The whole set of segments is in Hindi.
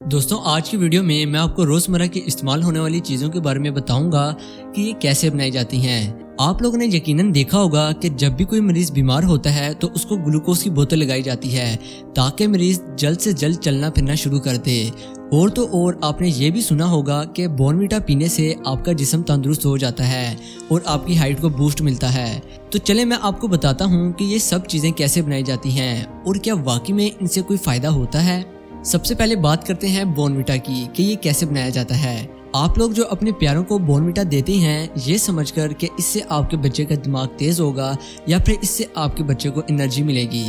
दोस्तों आज की वीडियो में मैं आपको रोजमर्रा के इस्तेमाल होने वाली चीजों के बारे में बताऊंगा कि ये कैसे बनाई जाती हैं। आप लोगों ने यकीनन देखा होगा कि जब भी कोई मरीज बीमार होता है तो उसको ग्लूकोज की बोतल लगाई जाती है ताकि मरीज जल्द से जल्द चलना फिरना शुरू कर दे। और तो और आपने ये भी सुना होगा कि बॉर्नवीटा पीने से आपका जिस्म तंदुरुस्त हो जाता है और आपकी हाइट को बूस्ट मिलता है। तो चले मैं आपको बताता हूँ कि ये सब चीजें कैसे बनाई जाती हैं और क्या वाकई में इनसे कोई फायदा होता है। सबसे पहले बात करते हैं बॉर्नवीटा की कि ये कैसे बनाया जाता है। आप लोग जो अपने प्यारों को बॉर्नवीटा देते हैं ये समझकर कि इससे आपके बच्चे का दिमाग तेज होगा या फिर इससे आपके बच्चे को एनर्जी मिलेगी,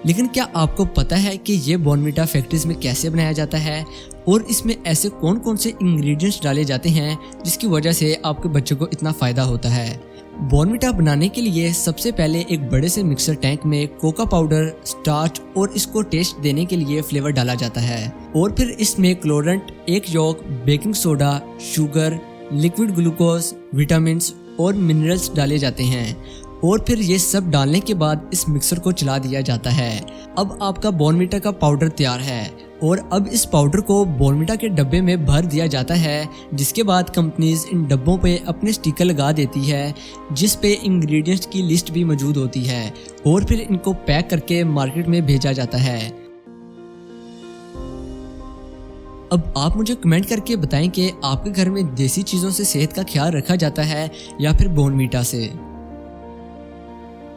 लेकिन क्या आपको पता है कि ये बॉर्नवीटा फैक्ट्रीज में कैसे बनाया जाता है और इसमें ऐसे कौन कौन से इंग्रेडिएंट्स डाले जाते हैं जिसकी वजह से आपके बच्चे को इतना फायदा होता है। बॉर्नवीटा बनाने के लिए सबसे पहले एक बड़े से मिक्सर टैंक में कोका पाउडर, स्टार्च और इसको टेस्ट देने के लिए फ्लेवर डाला जाता है और फिर इसमें क्लोरेंट, एक yolk, baking soda, sugar, liquid glucose, vitamins और मिनरल्स डाले जाते हैं और फिर ये सब डालने के बाद इस मिक्सर को चला दिया जाता है। अब आपका बॉर्नवीटा का पाउडर तैयार है और अब इस पाउडर को बॉर्नवीटा के डब्बे में भर दिया जाता है, जिसके बाद कंपनीज इन डब्बों पे अपने स्टिकर लगा देती है जिस पे इंग्रेडिएंट्स की लिस्ट भी मौजूद होती है और फिर इनको पैक करके मार्केट में भेजा जाता है। अब आप मुझे कमेंट करके बताएं कि आपके घर में देसी चीज़ों से सेहत का ख्याल रखा जाता है या फिर बॉर्नवीटा से।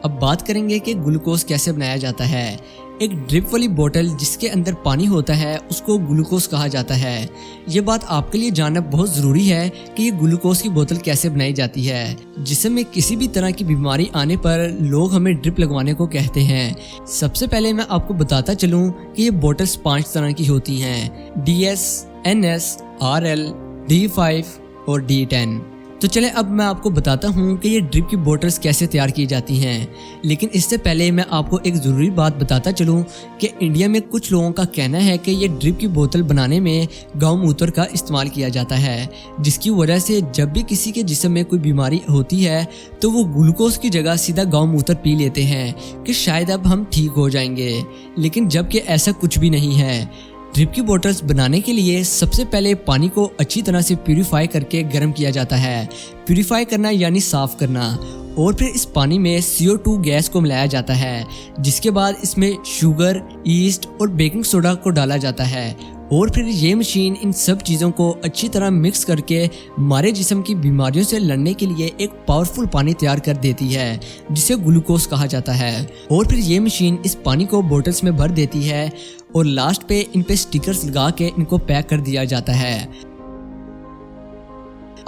अब बात करेंगे कि ग्लूकोज कैसे बनाया जाता है। एक ड्रिप वाली बोतल जिसके अंदर पानी होता है उसको ग्लूकोज कहा जाता है। ये बात आपके लिए जानना बहुत ज़रूरी है कि ये ग्लूकोज की बोतल कैसे बनाई जाती है। जिसम में किसी भी तरह की बीमारी आने पर लोग हमें ड्रिप लगवाने को कहते हैं। सबसे पहले मैं आपको बताता चलूँ कि ये बोतल्स 5 तरह की होती हैं: DS, NS, RL, D5 और D10। तो चले अब मैं आपको बताता हूँ कि ये ड्रिप की बोतल्स कैसे तैयार की जाती हैं। लेकिन इससे पहले मैं आपको एक ज़रूरी बात बताता चलूँ कि इंडिया में कुछ लोगों का कहना है कि ये ड्रिप की बोतल बनाने में गौमूत्र का इस्तेमाल किया जाता है, जिसकी वजह से जब भी किसी के जिस्म में कोई बीमारी होती है तो वो ग्लूकोज की जगह सीधा गौमूत्र पी लेते हैं कि शायद अब हम ठीक हो जाएंगे, लेकिन जबकि ऐसा कुछ भी नहीं है। ड्रिप की बोतल्स बनाने के लिए सबसे पहले पानी को अच्छी तरह से प्यूरिफाई करके गर्म किया जाता है। प्यूरिफाई करना यानी साफ करना। और फिर इस पानी में CO2 गैस को मिलाया जाता है, जिसके बाद इसमें शुगर, ईस्ट और बेकिंग सोडा को डाला जाता है और फिर ये मशीन इन सब चीज़ों को अच्छी तरह मिक्स करके हमारे जिस्म की बीमारियों से लड़ने के लिए एक पावरफुल पानी तैयार कर देती है जिसे ग्लूकोज कहा जाता है। और फिर ये मशीन इस पानी को बोतल्स में भर देती है और लास्ट पे इन पे स्टिकर्स लगा के इनको पैक कर दिया जाता है।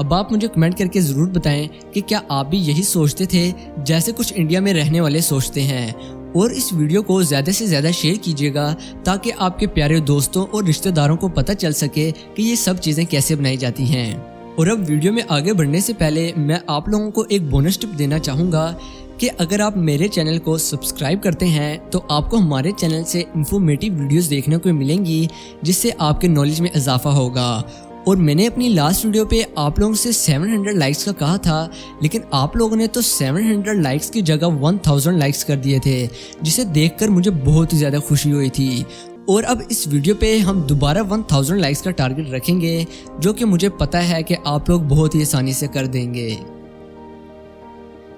अब आप मुझे कमेंट करके ज़रूर बताएं कि क्या आप भी यही सोचते थे जैसे कुछ इंडिया में रहने वाले सोचते हैं। और इस वीडियो को ज़्यादा से ज़्यादा शेयर कीजिएगा ताकि आपके प्यारे दोस्तों और रिश्तेदारों को पता चल सके कि ये सब चीज़ें कैसे बनाई जाती हैं। और अब वीडियो में आगे बढ़ने से पहले मैं आप लोगों को एक बोनस टिप देना चाहूँगा कि अगर आप मेरे चैनल को सब्सक्राइब करते हैं तो आपको हमारे चैनल से इंफॉर्मेटिव वीडियोस देखने को मिलेंगी जिससे आपके नॉलेज में इजाफा होगा। और मैंने अपनी लास्ट वीडियो पे आप लोगों से 700 लाइक्स का कहा था, लेकिन आप लोगों ने तो 700 लाइक्स की जगह 1000 लाइक्स कर दिए थे, जिसे देखकर मुझे बहुत ही ज़्यादा खुशी हुई थी। और अब इस वीडियो पे हम दोबारा 1000 लाइक्स का टारगेट रखेंगे, जो कि मुझे पता है कि आप लोग बहुत ही आसानी से कर देंगे।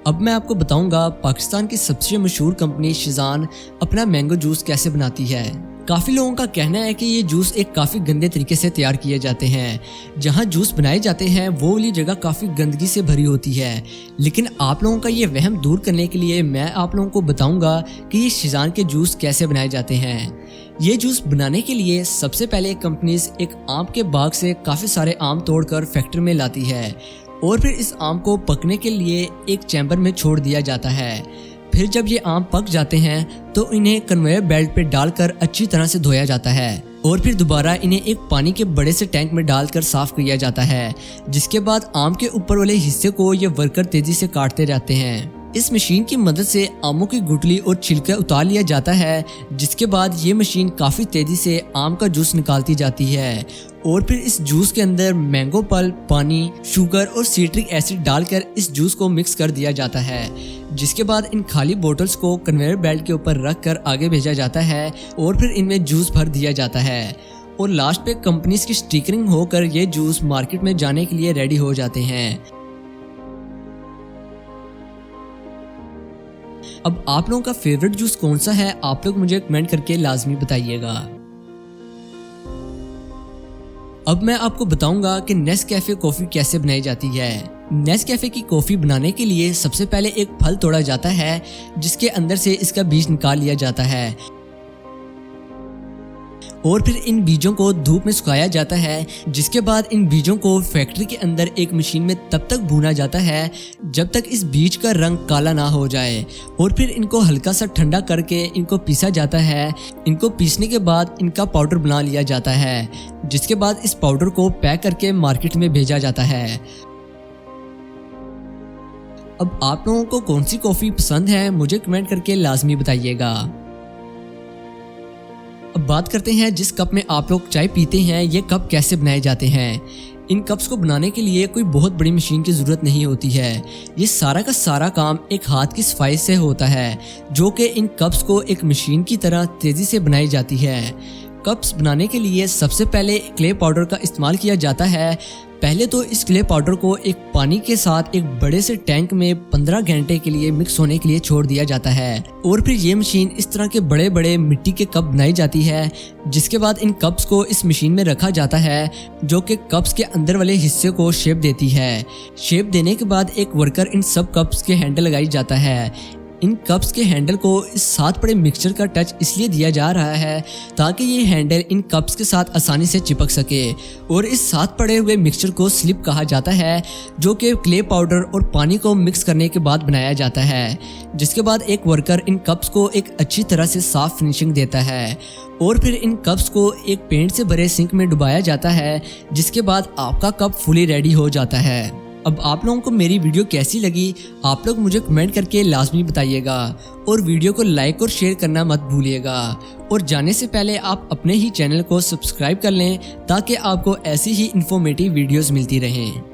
अब मैं आपको बताऊंगा पाकिस्तान की सबसे मशहूर कंपनी शिज़ान अपना मैंगो जूस कैसे बनाती है। काफ़ी लोगों का कहना है कि ये जूस एक काफ़ी गंदे तरीके से तैयार किए जाते हैं। जहाँ जूस बनाए जाते हैं वो वाली जगह काफ़ी गंदगी से भरी होती है, लेकिन आप लोगों का ये वहम दूर करने के लिए मैं आप लोगों को बताऊंगा कि ये शिज़ान के जूस कैसे बनाए जाते हैं। ये जूस बनाने के लिए सबसे पहले कंपनीज एक आम के बाग से काफ़ी सारे आम तोड़कर फैक्ट्री में लाती है और फिर इस आम को पकने के लिए एक चैम्बर में छोड़ दिया जाता है। फिर जब ये आम पक जाते हैं तो इन्हें कन्वेयर बेल्ट पे डालकर अच्छी तरह से धोया जाता है और फिर दोबारा इन्हें एक पानी के बड़े से टैंक में डालकर साफ किया जाता है, जिसके बाद आम के ऊपर वाले हिस्से को ये वर्कर तेजी से काटते जाते हैं। इस मशीन की मदद से आमों की गुठली और छिलका उतार लिया जाता है, जिसके बाद ये मशीन काफ़ी तेज़ी से आम का जूस निकालती जाती है और फिर इस जूस के अंदर मैंगो पल्प, पानी, शुगर और सिट्रिक एसिड डालकर इस जूस को मिक्स कर दिया जाता है, जिसके बाद इन खाली बोतल्स को कन्वेयर बेल्ट के ऊपर रख कर आगे भेजा जाता है और फिर इनमें जूस भर दिया जाता है। और लास्ट पे कंपनीज की स्टिकरिंग होकर ये जूस मार्केट में जाने के लिए रेडी हो जाते हैं। अब आप लोगों का फेवरेट जूस कौन सा है, आप लोग मुझे कमेंट करके लाजमी बताइएगा। अब मैं आपको बताऊंगा कि नेस्कैफे कॉफी कैसे बनाई जाती है। नेस्कैफे की कॉफी बनाने के लिए सबसे पहले एक फल तोड़ा जाता है, जिसके अंदर से इसका बीज निकाल लिया जाता है और फिर इन बीजों को धूप में सुखाया जाता है। जिसके बाद इन बीजों को फैक्ट्री के अंदर एक मशीन में तब तक भूना जाता है जब तक इस बीज का रंग काला ना हो जाए, और फिर इनको हल्का सा ठंडा करके इनको पीसा जाता है। इनको पीसने के बाद इनका पाउडर बना लिया जाता है, जिसके बाद इस पाउडर को पैक करके मार्केट में भेजा जाता है। अब आप लोगों को कौन सी कॉफी पसंद है, मुझे कमेंट करके लाजमी बताइएगा। अब बात करते हैं जिस कप में आप लोग चाय पीते हैं, ये कप कैसे बनाए जाते हैं। इन कप्स को बनाने के लिए कोई बहुत बड़ी मशीन की ज़रूरत नहीं होती है। ये सारा का सारा काम एक हाथ की सफाई से होता है, जो कि इन कप्स को एक मशीन की तरह तेज़ी से बनाई जाती है। कप्स बनाने के लिए सबसे पहले क्ले पाउडर का इस्तेमाल किया जाता है। पहले तो इस क्ले पाउडर को एक पानी के साथ एक बड़े से टैंक में 15 घंटे के लिए मिक्स होने के लिए छोड़ दिया जाता है, और फिर ये मशीन इस तरह के बड़े बड़े मिट्टी के कप बनाई जाती है। जिसके बाद इन कप्स को इस मशीन में रखा जाता है, जो कि कप्स के अंदर वाले हिस्से को शेप देती है। शेप देने के बाद एक वर्कर इन सब कप्स के हैंडल लगाई जाता है। इन कप्स के हैंडल को इस साथ पड़े मिक्सचर का टच इसलिए दिया जा रहा है ताकि ये हैंडल इन कप्स के साथ आसानी से चिपक सके, और इस साथ पड़े हुए मिक्सचर को स्लिप कहा जाता है, जो कि क्ले पाउडर और पानी को मिक्स करने के बाद बनाया जाता है। जिसके बाद एक वर्कर इन कप्स को एक अच्छी तरह से साफ फिनिशिंग देता है, और फिर इन कप्स को एक पेंट से भरे सिंक में डुबाया जाता है। जिसके बाद आपका कप फुली रेडी हो जाता है। अब आप लोगों को मेरी वीडियो कैसी लगी, आप लोग मुझे कमेंट करके लाजमी बताइएगा, और वीडियो को लाइक और शेयर करना मत भूलिएगा। और जाने से पहले आप अपने ही चैनल को सब्सक्राइब कर लें ताकि आपको ऐसी ही इंफॉर्मेटिव वीडियोस मिलती रहें।